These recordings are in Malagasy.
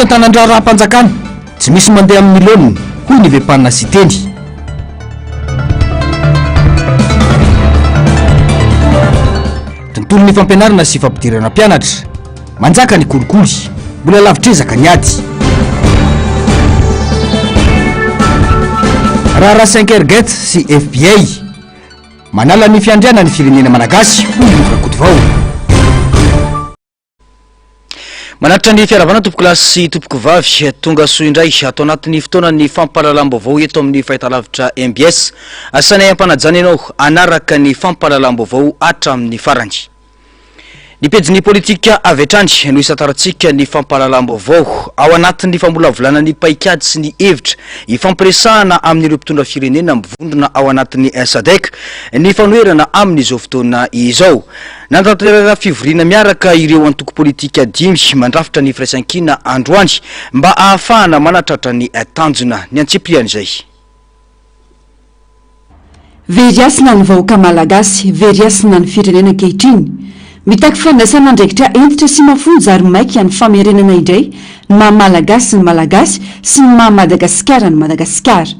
fitantanandra raha-mpanjakana tsy misy mandeha amin'ny lôniny hoy ny vempanina sy teny. tontolo ny fampianarana sy fampidirana mpianatra manjaka ny kolikoly mbola lavitrezaka ny ady. raha 5R sy FBI manala ny fiandriana ny firenena malagasy hoy ny rakoto vao. manaritra ny fiaravana tompoko lasy sy tompoko vavy tonga soa indray atao anatin'ny fotoana ny fampahalalam-baovao eto amin'ny fahitalavitra MBS asanay ampanajana ianao anaraka ny fampahalalam-baovao hatramin'ny farany. Ny pejiny politika avy hatrany no isataratsika ny fampahalalam-baovao ao anatin'ny famolavolana ny paikady sy ny hevitra ifampiresahana amin'ireo mpitondra firenena mivondrona ao anatin'ny SADC ny fanoherana amin'izao fotoana izao. Nantanteraka fivoriana miaraka ireo antoko politika dimy mandrafitra ny firaisankina androany mba ahafahana manatratra ny tanjona ny antsiplian'izay. Veriasina ny vahoaka malagasy, veriasina ny firenena ankehitriny. Mitaky fandraisana andraikitra entitra sy mafonja ary maika ny famerenana indray ny maha-malagasy ny malagasy sy ny maha-Madagasikara ny Madagasikara.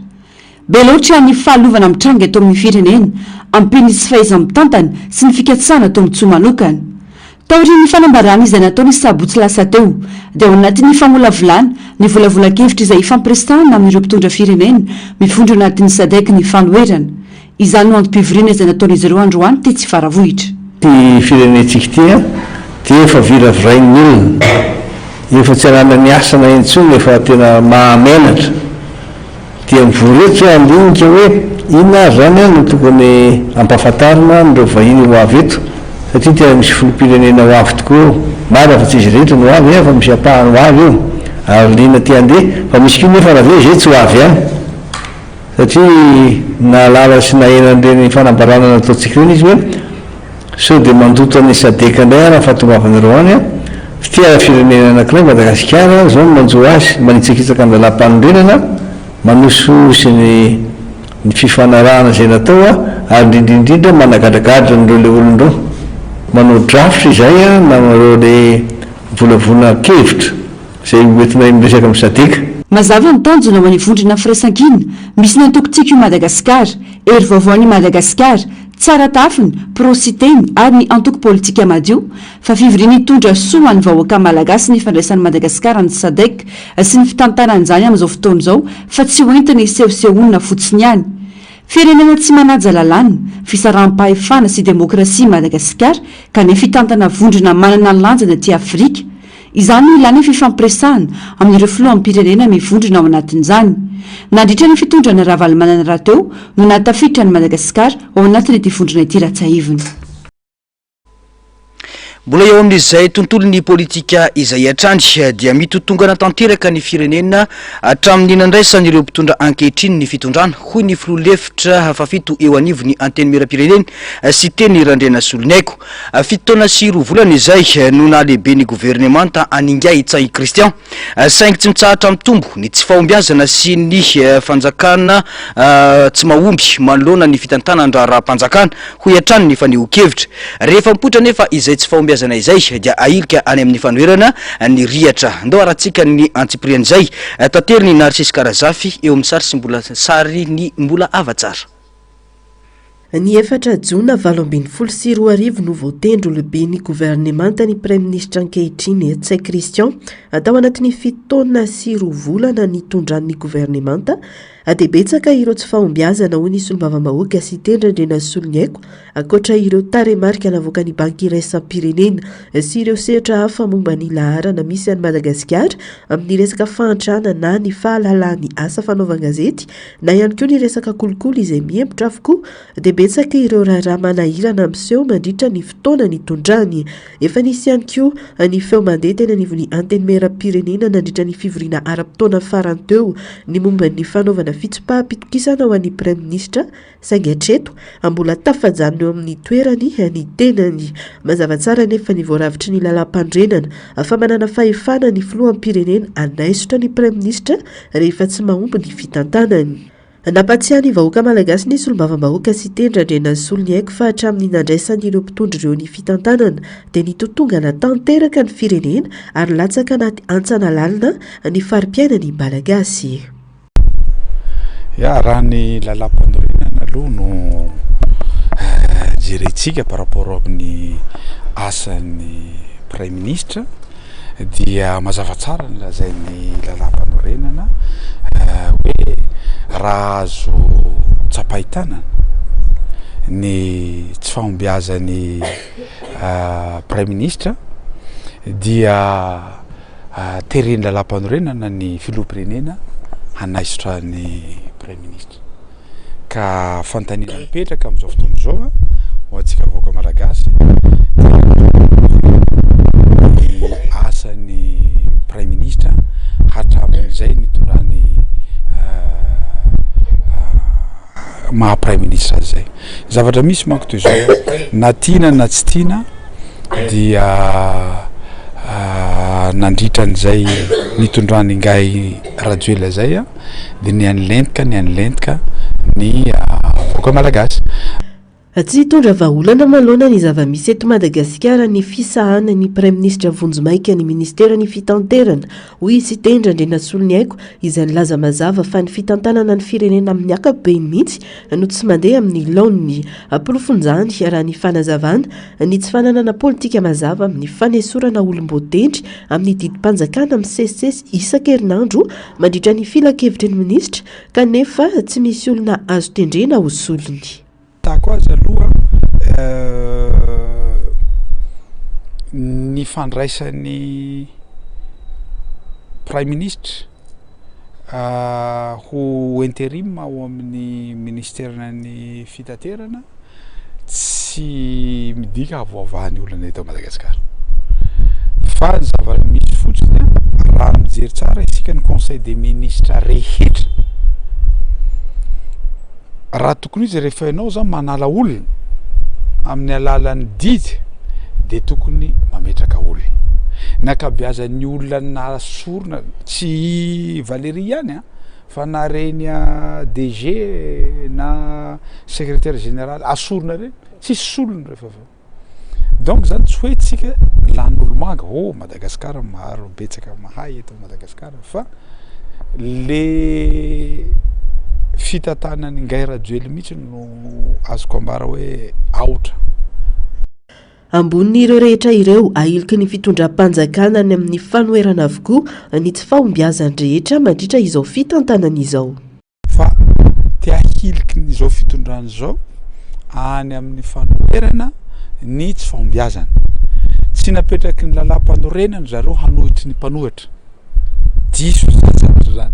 Be loatra ny fahalovana mitranga eto amin'ny firenena, ampiny sy fahaiza-mitantana sy ny fikatsana eto amin'ny tsoa manokana. Taorian'ny fanambarana izay nataony sabotsy lasa teo, dia ao anatin'ny famolavolana ny volavolan-kevitra izay ifampiresahana amin'ireo mpitondra firenena mifondro anatin'ny SADC ny fanoherana. Izany no antom-pivoriana izay nataon'izy ireo androany ty tsy faravohitra. Ty firenetsika tia dia efa viravirain'ny olona, efa tsy arana ny asana intsony efa tena mahamenatra dia mivoretra andinika hoe inona zany no tokony ampahafantarina nireo vahiny ho avy eto satria tena misy filoham-pirenena ho avy tokoa mara fa tsy izy rehetra no avy fa misy apahany ho avy io ary lina ty andeha fa misy koa nefa raha ve zay tsy ho avy ihany satria nalala sy nahenan'ireny fanambarana nataontsika ireny izy hoe sao dia mandoto ny SADC indray raha fahatongavanareo any fitia firenena anankiray Madagasikara zao no manjo azy manitsakitsaka andalam-panorenana manoso sy ny fifanarahana izay natao ary indrindrindrindra managadragadra n'ireo le olondreo manao drafitra izay namareo le volavona kevitra izay oentina miresaka amin'ny SADC. Mazava ny tanjona ho any vondrona firaisankina misy ny antokontsika io Madagasikara, ery vaovaon'ny Madagasikara, tsara tafiny, prositeny ary ny antoko politika madio fa fivoriana hitondra soa ny vahoaka malagasy ny fandraisan'ny Madagasikara ny SADC sy ny fitantaran'izany amin'izao fotoana izao fa tsy hoentina isehosehonina fotsiny ihany. Firenena tsy manaja lalàna, fisaraham-pahefana sy demokrasia Madagasikara kanefa fitantana vondrona manana ny lanjany aty Afrika. Izany no ilana fifampiresahana amin'ireo filoham-pirenena mivondrona ao anatin'izany. Nandritra ny fitondrana ravalomanana raha teo no natafiditra ny Madagasikara ao anatin'ity vondrona ity ratsahivony. Mbola eo amin'izay tontolon'ny politika izay hatrany dia mitotongana tanteraka ny firenena hatramin'ny nandraisan'ireo mpitondra ankehitriny ny fitondrana hoy ny filoha lefitra fafito eo anivo ny anteny miram-pirenena sy teny Randriana Solonaiko. Fitotaona sy roa volana izay no nahalehibe ny gouvernemanta aningay Tsay Christian saingy tsy mitsahatra mitombo ny tsy fahombiazana sy ny fanjakana tsy mahomby manoloana ny fitantanana raha-mpanjakana hoy hatrany ny faneho-kevitra. Rehefa mipoitra nefa izay tsy fahombiazana izay dia ahirika any amin'ny fanoherana ny rihatra. Ndao aratsika ny antsiprian'izay tanteriny Narcisse Karazafy eo amin'ny sary sy sary ny mbola avatsara. Ny 4 Jona 2024 no voatendro lehibe ny gouvernemanta ny Prime Ministre ankehitriny Tsay Christian atao anatin'ny fitoana sy roa volana ny tondran'ny gouvernemanta dia betsaka ireo tsy fahombiazana hoy ny solombavambahoaka sy teny Randriana Solonaiko akoatra ireo taremarika navoaka ny banky iraisam-pirenena sy ireo sehatra hafa momba ny laharana misy any Madagasikara amin'ny resaka fahantrana na ny fahalalany asa fanaovan-gazety na ihany koa ny resaka kolikoly izay miembotra avokoa dia betsaka ireo raharaha manahirana amin'seho mandritra ny fotoana ny tondrany. Efa nisy ihany koa ny feo mandeha teny anivon'ny anteny miram-pirenena nandritra ny fivoriana ara-potoana farany teo ny momba ny fanaovana fitsipaham-pitokisana ho an'ny Prime Ministre saingy hatreto mbola tafajanona eo amin'ny toerany ny tenany. Mazava tsara nefa ny voaravitry ny lalam-pandrenana fa manana fahefana ny filohampirenena anaisotra ny Prime Ministre rehefa tsy mahomby ny fitantanany. Nampatsiahany vahoaka malagasy ny solombavambahoaka sy tendra ndrena solony haiko fa hatramin'ny nandraisan'ireo mpitondra ireo ny fitantanana dia nitotongana tanteraka ny firenena ary latsaka anaty antsana lalina ny fari-piainany malagasy. Ya raha ny lalam-panorenana aloha no jerentsika par rapport amin'ny asan'ny Premier ministre dia mazava tsara ny lazain'ny lalam-panorenana hoe raha azo tsapahitanana ny tsy fahombiazan'ny Premier ministre dia tereny lalam-panorenana ny filoham-pirenena hanaisotra ny Premier ministre ka fantanina mipetraka amin'izao fotoana izao ho antsika vahoaka malagasy ny asan'ny Premier ministre hatramin'izay nitondrany maha Premier ministre azy zay zavatra misy manko toy izao na tiana na tsy tiana dia nandritran'izay nitondrany ingay Rajoelina zay dia ny anlentika ny vahoaka malagasy. Tsy hitondra vahaolana maloana ny zava-misy eto Madagasikara ny fisahana ny Premier ministre Vonjimaika ny ministera ny fitanterana hoy sy tendra ndrena solony haiko izay nilaza mazava fa ny fitantanana ny firenena amin'ny ankapobeny mihitsy no tsy mandeha amin'ny laon'ny polofonjany raha ny fanazavana ny tsy fananana politika mazava amin'ny fanesorana olom-botendry amin'ny didim-panjakana misesisesy isan-kerinandro mandritra ny filakevitry ny ministra kanefa tsy misy olona azo tendrena ho solony. Tako azy aloha ny fandraisan'ny Prime Ministre ho interim ao amin'ny ministera ny fitaterana tsy midika havoavahany olona eto Madagasikara fa zavatra misy fotsiny raha mijery tsara isika ny Conseil des ministres rehetra raha tokony izy rehefa ianao zany manala olona amin'ny alalan'ny didy dia tokony mametraka olona ny ankabeazan'ny olona nasorona tsy Valérie ihany fa na reny DG na secrétaire général asorona reny tsy solona rehefa avy donc zany tsy hoe tsika lan'olo manga Madagasikara maro betsaka mahay eto Madagasikara fa le fitantanany ingay Rajoelina mihitsy no azoko ambara hoe aotra. Ambonin'ireo rehetra ireo ahiliky ny fitondram-panjakana any amin'ny fanoherana avokoa ny tsy fahombiazany rehetra mandritra izao fitantanana izao. Fa te ahiliky n'izao fitondrana izao any amin'ny fanoherana ny tsy fahombiazana. Tsy napetraky ny lalam-panorenana zareo hanohitry ny mpanohitra. Diso zany.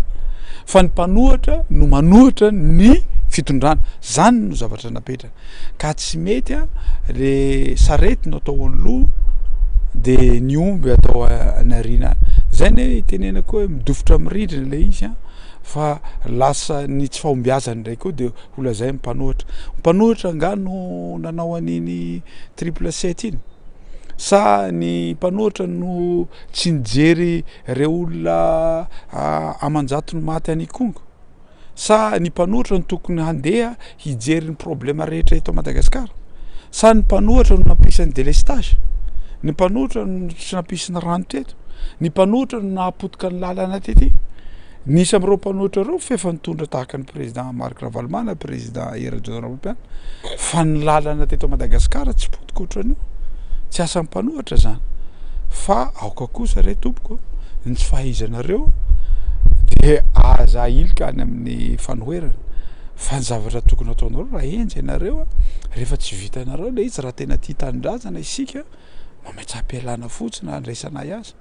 Fa ny mpanohitra no manohitra ny fitondrana zany no zavatra napetraka ka tsy mety le sarety no atao aloha dia ny omby atao anarina zay ne tenenako hoe midofotra amin'ny rindrina le izy fa lasa ny tsy fahombiazany ndraiky koa dia ho lazay mpanohitra ngano nanao an'iny 777 iny sa ny mpanohitra no tsy nijery reo olona amanjato ny maty any Kongo sa ny mpanohitra no tokony handeha hijery ny problema rehetra eto Madagasikara sa ny mpanohitra no nampisany délestage ny mpanohitra no tsy nampisany rano teto ny mpanohitra no nahapotika ny lalana tety nisy amin'ireo mpanohitra ireo fefa nitondra tahaka ny président Marc Ravalomanana président Rajoelina Ramatoa fa ny lalana teto Madagasikara tsy potika ohatran'io tsy asa mpanohitra zany fa aoka kosa re tompoko ny tsy fahaizanareo dia aza ahilika any amin'ny fanoherana fa ny zavatra tokony ataonareo raha enjy ianareo rehefa tsy vitanareo le izy raha tena tia tanindrazana isika mametsa-pialana fotsiny andraisana azy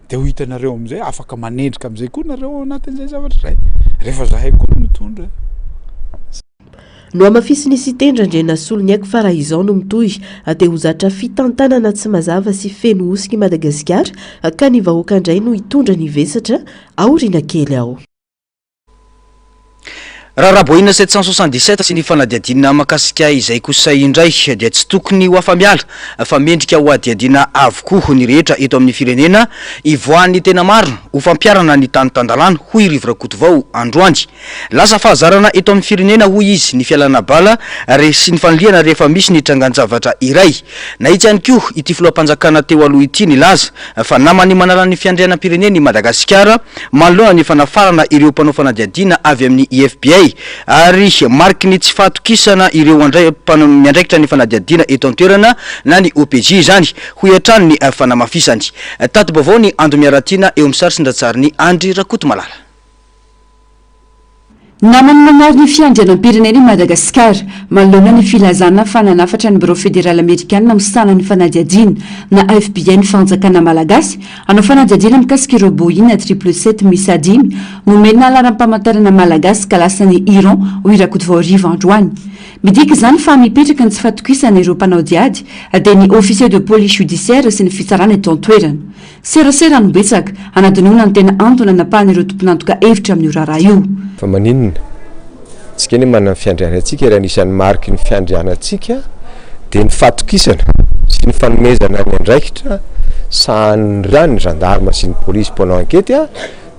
dia ho hitanareo amin'izay afaka manendrika amin'izay koa nareo anatin'izay zavatra zay rehefa zahay koa mitondra. No amafisiny sy tendra ndrena solony haiko fa raha izao no mitohy dia ho zatra fitantanana tsy mazava sy feno osika Madagasikara ka ny vahoaka indray no hitondra ny vesatra aoriana kely ao. raha raboina 777 sy ny fanadiadina makasika izay kosa indray dia tsy tokony ho afamiala fa mendrika ho adiadina avokoa ny rehetra eto amin'ny firenena ivoan'ny tena marina ho fampiarana ny tany-tandalana hoy Rivirakoto vao androany. Lasa fahazarana eto amin'ny firenena hoy izy ny fialana bala sy ny fanliana rehefa misy ny trangan-javatra iray. Na itsy ihany koa ity filoam-panjakana teo aloha ity ny laza fa namany manala ny fiandrianam-pirenena i Madagasikara manoloana ny fanafarana ireo mpanao fanadiadina avy amin'ny IFPA ary mariky ny tsy fahatokisana ireo miandraikitra ny fanadiadina eto an-toerana na ny OPJ zany hoy hatrany ny fanamafisany. Tato-baovao ny Ando Miaratina eo amin'ny sary sindratsary ny Andry Rakoto Malala. Namany manary ny fiandrianam-pirenena i Madagasikara manoloana ny filazana fananafatra ny Bureau fédéral américain misana ny fanadiadina na AFPA ny fanjakana malagasy hanao fanadiadina mikasika ireo Boeing 777 misy 5 nomena laram-pamantarana malagasy ka lasa ny Iran ho Irakoto vao arivo androany. Midika izany fa mipetraka ny tsy fahatokisana ireo mpanao diady dia ny officier de police judiciaire sy ny fitsarana eto an-toerana. Serasera no betsaka anadinoana ny tena antony anapahan'ireo tompon'antoka hevitra amin'ny raharaha io. Fa maninona tsika ny manana fiandrianantsika raha anisan'ny mariky ny fiandrianantsika dia ny fahatokisana sy ny fanomezana ny andraikitra sahan'ny rany gendarme sy ny police mpanao ankety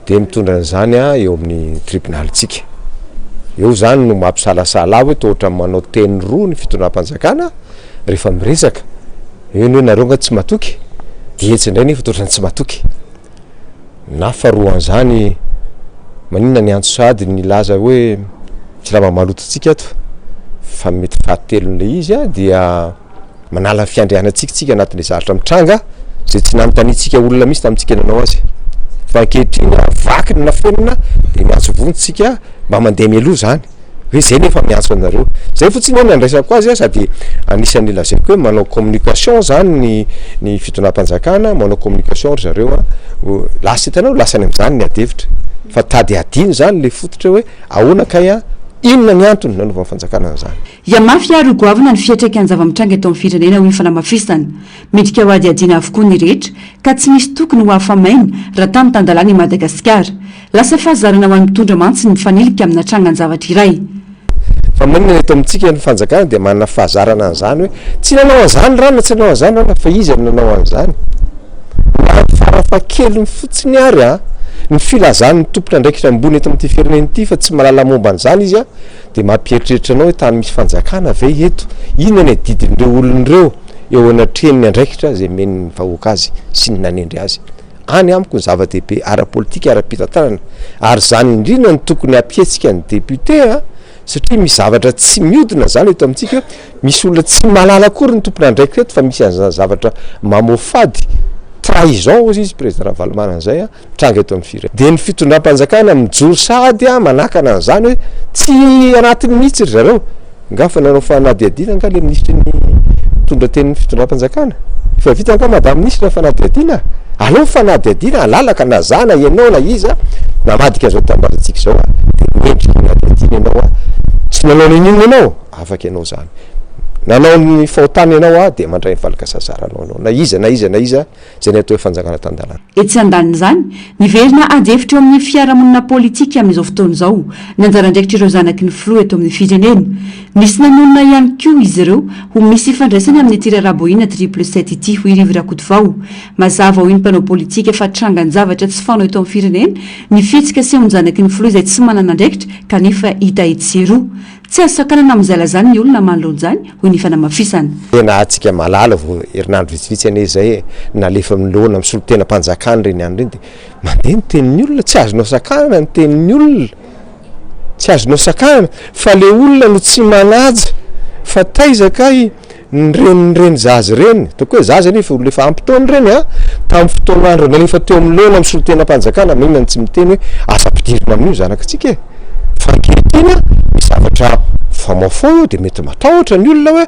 dia mitondra an'izany eo amin'ny tribunalitsika. Eo zany no mampisalasala hoe tohatra manao teny roa ny fitondram-panjakana rehefa miresaka eo ny hoe nareo nga tsy matoky dia etsy indray nefa tohatra ny tsy matoky na faharoan'izany maninona ny antso sady ny laza hoe tsy raha mamalototsika ato fa mety fahatelon'le izy dia manala fiandrianantsika tsika anatin'le zaratra mitranga zay tsy nanotanitsika olona misy tamintsika nanao azy fa ankehitriny vakiny na fenina dia miantso vonitsika mba mandeha mialoha zany hoe zay nefa miantso anareo zay fotsiny hoe nandraisako azy sady anisan'ny lazaiko hoe manao communication zany ny fitondram-panjakana manao communication ry zareo lasa hitanao lasany amin'izany ny adevitra fa tady adiny zany le fototra hoe ahoana kay inona ny antony nanaovana fanjakana zany. Ia mafy ary goavana ny fiatraikany zava-mitranga eto amin'ny firenena ho fanamafisana midika ho ady adina avokoa ny rehetra ka tsy misy tokony ho afamaina raha tany tandalana i Madagasikara. Lasa fahazarana ho an'ny mitondra mantsy ny fanilika amina trangan-javatra iray. Fa maninona eto amintsika ny fanjakana dia manana fahazarana an'izany hoe tsy nanao an'izany rana tsy nanao an'izany rana fa izy nanao an'izany. Farafahakeliny fotsiny ary ny filazany ny tompona andraikitra ambony eto amin'ity firenena ity fa tsy malala momba an'izany izy dia mampieritreritra anao hoe tany misy fanjakana ve eto inona ny didin'ireo olon'ireo eo anatrehan'ny andraikitra zay men'ny vahoaka azy sy ny nanendry azy. Any amiko ny zava-dehibe ara-politika ara-pitantanana ary zany indrindra ny tokony ampietsika ny député satria misy zavatra tsy miodina zany eto amintsika misy olona tsy malala akory ny tompona andraikitra eto fa misy an'izany zavatra mamofady trahison ozy izy président Ravalomana an'izay tranga eto amin'ny firenena dia ny fitondram-panjakana mijoro sady manakana an'izany hoe tsy anatiny mihitsy ry zareo nga fa nanao fanadiadina nga le ministre ny mitondra tenin'ny fitondram-panjakana fa vita nga madame ministre fanadiadina aleo fanadiadina alalaka na zana ianao na iza namadika zao tambarantsika zao mendry fanadiadina ianao tsy nanao ninino ianao afaka ianao zany nanao ny fahotany ianao dia mandray mivalaka sazaranao anao na iza zay ny atao hoe fanjakana tandalana. Etsy andaniny zany niverina ady hevitra eo amin'ny fiarahamonina politika amin'izao fotoana izao ny anjara andraikitra ireo zanaky ny filoha eto amin'ny firenena nisy nanonona ihany koa izy ireo ho misy ifandraisany amin'ny tirara Boeing 777 ity ho Rivirakoto vao mazava ho iny mpanao politika fa trangan-javatra tsy fanao eto amin'ny firenena ny fitsika sy ny zanaky ny filoha izay tsy manana andraikitra kanefa hita etsy roa tsy azo sakanana amin'izay lazany ny olona manoloan'izany hoy ny fanamafisana. Tena atsika malala vao herinandro vitsivitsy ane izay nalefa miloana misolo tena mpanjakana reny andro reny dia mandeha ny tenin'ny olona tsy azonao sakana ny tenin'ny olona tsy azonao sakana fa le olona no tsy manaja fa taizaka ny reny zazy reny toko hoe zazy anefa lefa ampitaony reny tamin'ny fotoan'andro nalefa teo miloana misolo tena mpanjakana maninona tsy miteny hoe asa-pidirina amin'io zanakitsika fa ankehitriny zavatra famafao dia mety matahotra ny olona hoe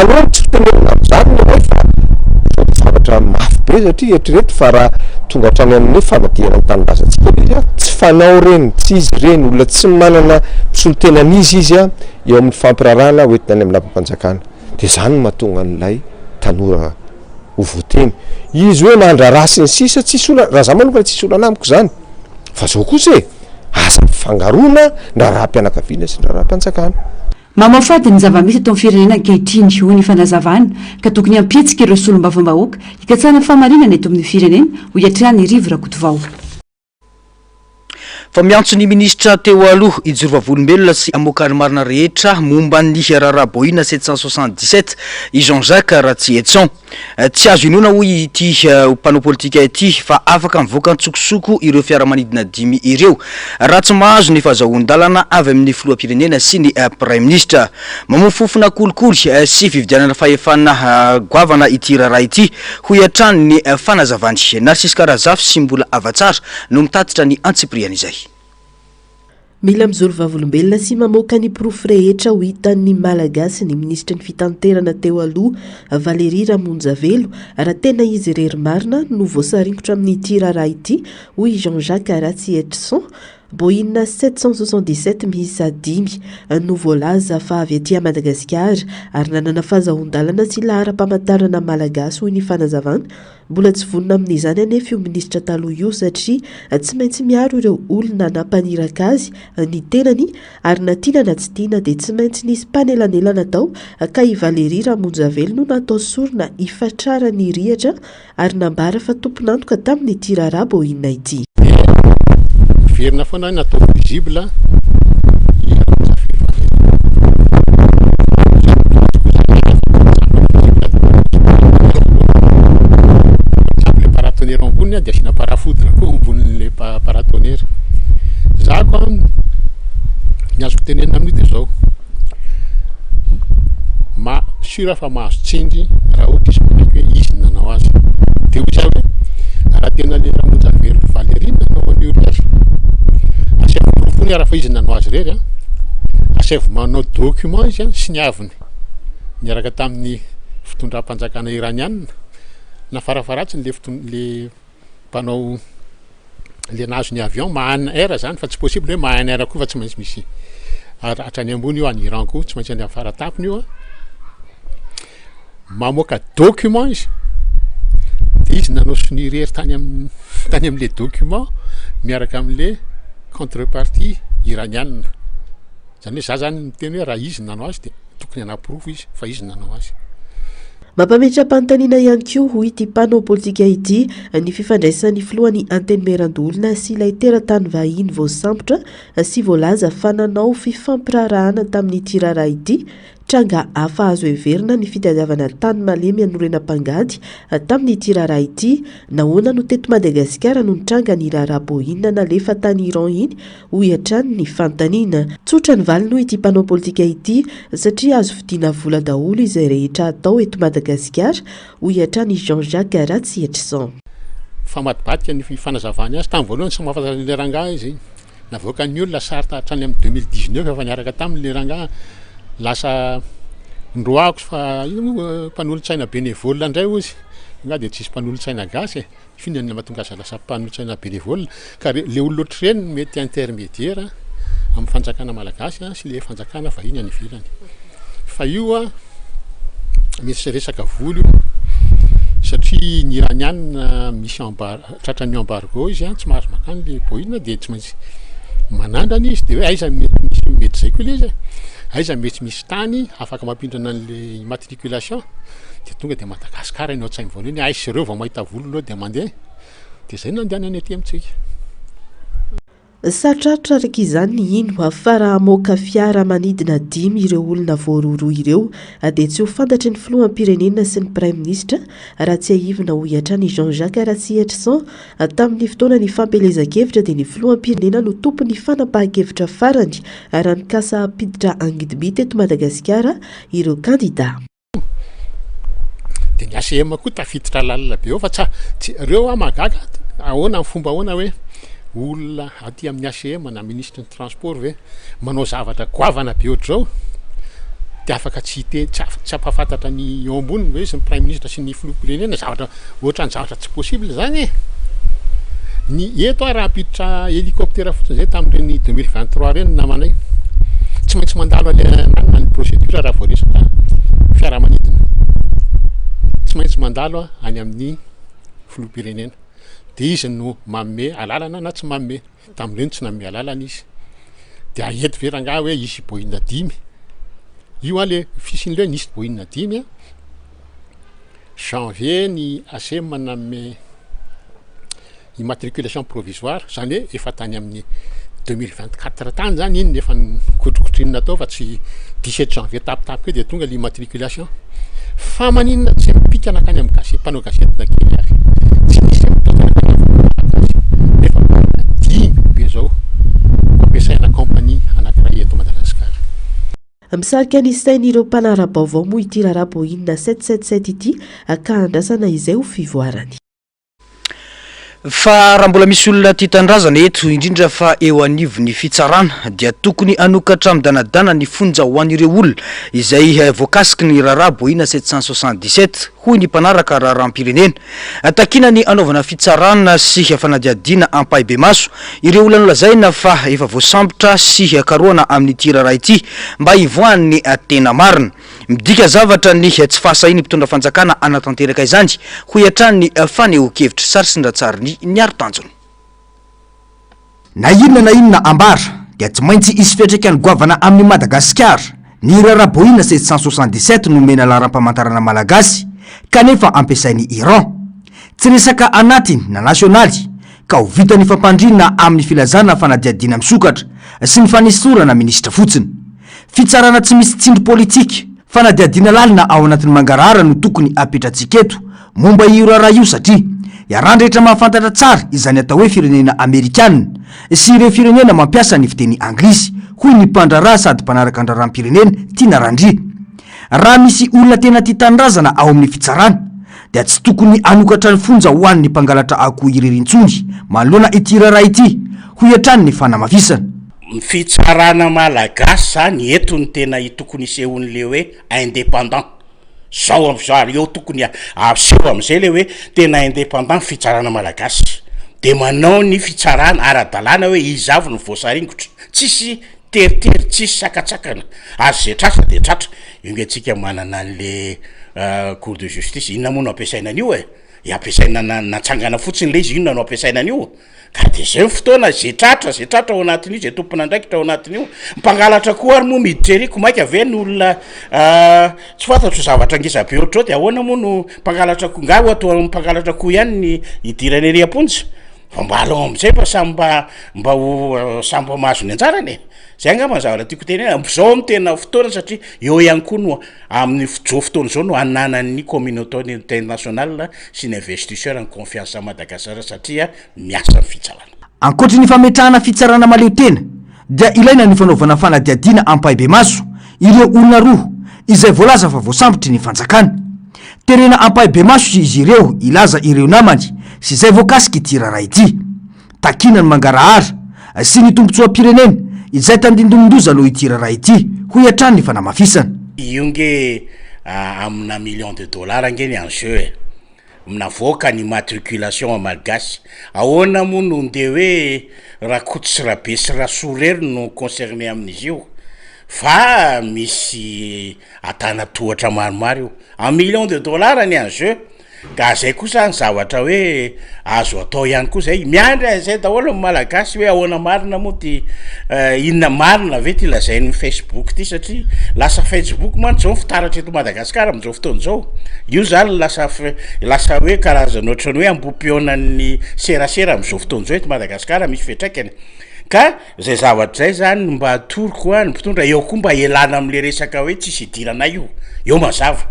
anao tsy fitenenana amin'izany hoe fa zavatra mafy be satria eritrereto fa raha tonga hatrany amin'ny famadihana ny tanimbazantsika izy tsy fanao reny tsy izy reny olona tsy manana misolo-tenan'izy izy eo amin'ny fampirarana hoentina any amin'ny lampa-mpanjakana dia zany no mahatonga an'ilay tanora ho voateny izy hoe mandrarasy ny sisa tsisy olana raha za manokana tsisy olana amiko zany fa zao kosa lasa mifangarona ndra raha-mpianakaviana sy ndra raha-mpanjakana. Mamafady ny zava-misy atao amin'ny firenena ankehitriny ho ny fanazavana ka tokony hampietsika ireo solombavam-bahoaka hikatsana famarinana eto amin'ny firenena ho iatrehany rivo rakotovao. Fa miantso ny ministra teo aloha ijorovam-bolombelona sy amokany marina rehetra momba ny raraboina 777 i Jean-Jacques Ratsietson. Tsy azo inona hoy ity mpanao politika ity fa afaka mivoaka ntsokosoko ireo fiaramanidina 5 ireo raha tsy mahazo ny fahazoan-dalana avy amin'ny filoham-pirenena sy ny prime ministre. Mamofofona kolikoly sy fividianana fahefana goavana ity raharaha ity ho iatrany ny fanazavany Narcisse Karazafy sy mbola avatsara no mitatitra ny antsipriana izay. Mila mizoro vavolombelona sy mamoaka ny porofo rehetra ho hitan'ny malagasy ny ministra ny fitanterana teo aloha Valérie Ramonjavelo raha tena izy irery marina no voasaringotra amin'ity raharaha ity hoy Jean-Jacques Ratsietson. Boina 777 miisa 5 no voalaza fa avy aty Madagasikara ary nanana fahazoan-dalana sy lahara-pamantarana malagasy hoy ny fanazavana. Mbola tsy vonona amin'izany anefa io ministra taloha io satria tsy maintsy miaro ireo olona nampaniraka azy ny tenany ary na tiana na tsy tiana dia tsy maintsy nisy mpanelanelana tao ka i Valérie Ramonjavelo no natao sorona ifatrara ny rihatra ary nambara fa tompon'antoka tamin'ity raharaha boina ity. Verina foana natao visible le paratonnerre amboniny dia asina parafoudre koa ambonin'le paratonnerre. Za koa ny azoko tenenina amin'io dia zao sura fa mahazo tsindry raha ohatra izy manaiky hoe izy nanao azy dia hoy zao hoe raha tena le Ramonjavelo Valérie nanao an'io azy asaivo porofony raha fa izy nanao azy rery asaivo manao document izy sy ny aviny niaraka tamin'ny fitondram-panjakana iranianina na farafaratsiny le mpanao le nazo ny avion mahanina air zany fa tsy possible hoe mahanina air koa fa tsy maintsy misy hatrany ambony io any Iran koa tsy maintsy any faratapony io mamoaka document izy dia izy nanao sonirery tany amin'le document miaraka amin'le contrepartie iranianina zany hoe za zany miteny hoe raha izy nanao azy dia tokony hanaporofo izy fa izy nanao azy. Mampametram-panontaniana ihany koa hoy ity mpanao politika ity ny fifandraisan'ny filohan'ny antenimieran-dolona sy ilay teratany vahiny voasambotra sy voalaza fa nanao fifampirarahana tamin'ity raharaha ity tranga hafa azo heverina ny fitadiavana tany malemy anorenam-pangady tamin'ity raharaha ity nahoana no teto Madagasikara no nitranga ny raharaha boina nalefa tany Iran iny ho iatrany ny fanontaniana. Tsotra ny valiny hoy ity mpanao politika ity satria azo fidiana vola daholo izay rehetra atao eto Madagasikara ho iatrany Jean-Jacques Ratsietson. Famadibatika ny fanazavany azy tamin'ny voalohany sy mahafantarany le rangahy izy navoaka ny olona sarota hatrany amin'ny 2019 efa niaraka tamin'le rangahy lasa ndroako fa mpanolo-tsaina bénévole indray ozy nga dia tsisy mpanolo-tsaina gasy fihinany mahatonga azy lasa mpanolo-tsaina bénévole ka le olona ohatrany mety intermédiaire amin'ny fanjakana malagasy sy le fanjakana vahiny any ivelany fa io misy resaka voly satria ny iranianina misy tratran'ny embargo izy tsy mahazo makany le boina dia tsy maintsy manandrany izy dia hoe aiza mety zay koa le izy aiza mety misy tany afaka mampindrana an'le immatriculation dia tonga dia Madagasikara ny ao-tsainy voalohany aisy ireo vao mahita volo aloha dia mandeha dia zay nandehanany aty amintsika. Satratra araka izany ny ino fa raha hamoaka fiara manidina 5 ireo olona voaroroa ireo dia tsy ho fantatry ny filoham-pirenena sy ny prime ministre raha tsy haivina ho iatrany Jean-Jacques Ratsietson tamin'ny fotoana ny fampelezan-kevitra dia ny filoham-pirenena no tompony fanapahan-kevitra farany raha ny kasa hampiditra angidiby teto Madagasikara ireo kandida. Dia ny ACM koa tafiditra lalina be eo fa tsy ireo mahagaga ahoana amin'ny fomba ahoana hoe olona aty amin'ny ACM na ministre ny transport ve manao zavatra goavana be ohatr'izao dia afaka tsy ampahafantatra ny eo amboniny hoe sy ny prime ministre sy ny filoham-pirenena zavatra ohatra ny zavatra tsy possible zany ny eto raha hampiditra hélicoptère fotsiny zay tamin'ireny 2023 reny namanay tsy maintsy mandalo nanana ny procédure raha voaresaka fiaramanidina tsy maintsy mandalo any amin'ny filoham-pirenena de izy no mamme alalana na tsy mamme tam'ireny tsy namme alalana izy de aety veranga hoe isy boina 5 io a le fisin'le nisy boina 5 janvier ny ACM namme immatriculation provisoire zany hoe efa tany amin'ny 2024 tany zany iny nefa kotrokotrinina tao fa tsy 17 janvier tapitapy de tonga l'immatriculation fa maninona tsy mipika anakany amin'ny gazety mpanao gazety na kely ary tsy misy mipika nefa 10 be zao ampiasaina compagnie anankiray eto Madagasikara. Misarika ny sain'ireo mpanara-baovao moa ity raharaha Boeing 777 ity ka andrasana izay ho fivoarany. Fa raha mbola misy olona tia tandrazana eto indrindra fa eo anivon'ny fitsarana dia tokony anokatra midanadana ny fonja ho an'ireo olona izay voakasiky ny raharaha Boeing 777 hoy ny mpanaraka raharaham-pirenena. Takina ny anaovana fitsarana sy fanadiadiana ampahibe-maso ireo olona nolazaina fa efa voasambotra sy karoana amin'ny ity raharaha ity mba hivoan'ny tena marina. Midika zavatra ny tsy fahasahin'ny mpitondra fanjakana anatanteraka izany hoy hatrany faneho-kevitra sary sindratsariny ny aro-tanjony. Na inona ambara dia tsy maintsy isy fiantraikany goavana amin'ny Madagasikara. Ny raharaha Boeing 777 no mena laharam-pamantarana malagasy kanefa ampiasain'ny Iran. Tsy resaka anatiny na nasionaly ka ho vitany fampandrina amin'ny filazana fanadiadiana misokatra sy ny fanesorana minisitra fotsiny. Fitsarana tsy misy tsindry politika fanadiadiana lalina ao anatin'ny mangarahara no tokony apetratsika eto momba io raharaha io satria iarandrehetra mahafantatra tsara izany atao hoe firenena Amerikanina sy ireo firenena mampiasa ny fiteny anglisy hoy ny mpandraraha sady mpanaraka andraraha-pirenena Tina Randri. Raha misy olona tena tia tandrazana ao amin'ny fitsarana dia tsy tokony anokatra ny fonja ho an'ny mpangalatra akoho irerentsony manoloana ity raharaha ity hoy hatrany ny fanamafisana. Fitsarana malagasy zany eto ny tena tokony isehon'le hoe indépendant zao am'zao eo tokony aseho am'izay le hoe tena indépendant fitsarana malagasy de manao ny fitsarana ara-dalàna hoe izy avy ny voasaringotra tsisy teritery tsisy sakatsakana azy zay tratra de tratra io antsika manana an'le cour de justice inona moa no ampiasaina an'io ampiasaina natsangana fotsiny le izy inona no ampiasaina an'io ka de zay fotoana zay tratra ao anatin'io zay tompona andraikitra ao anatin'io mpangalatra koa ary moa miditra eriko maika ave ny olona tsy fantatro zavatra ngeza be ohatrao de ahoana moa no mpangalatra koa nga atao mpangalatra koa ihany ny idirany ery amponja fa mba alao am'izay fa mba ho sambo mahazo ny anjarany zay angamba zavatra tiako tenena zao amin'ny tena fotoana satria eo ihany koa no amin'ny zao fotoana zao no ananan'ny communauté internationale sy ny investisseur en confiance à Madagascar satria miasa fitsarana. Ankoatry ny fametrahana fitsarana maleo tena dia ilaina ny fanaovana fanadiadiana ampahibe-maso ireo olona roa izay voalaza fa voasambotry ny fanjakana. Terena ampahibe-maso izy ireo ilaza ireo namany sy izay voakasiky ity raharaha ity. Takina ny mangarahara sy ny tombotsoam-pirenena izay tandindomindoza aloha ity raharaha ity hoy hatrany ny fanamafisana. Io nge amina million de dollars nge ny enjeu mnavoaka ny matriculation malagasy ahoana moa no nde hoe raha koty sy raha be sy raha sorery no concerné amin'izy io fa misy atana tohatra maromaro io un million de dollars ny enjeu ka zay kosa ny zavatra hoe azo atao ihany koa zay miandry zay daholo malagasy hoe ahoana marina moa ty inona marina ve ty lazain'ny Facebook ty satria lasa Facebook man zao fitaratra eto Madagasikara am'izao fotoana zao io zany lasa hoe karazana ohatrany hoe ambopionan'ny serasera am'izao fotoana zao eto Madagasikara misy fiatraikany ka zay zavatra zay zany mba atoroko ny mpitondra eo koa mba elana am'le resaka hoe tsisy idirana eo mazava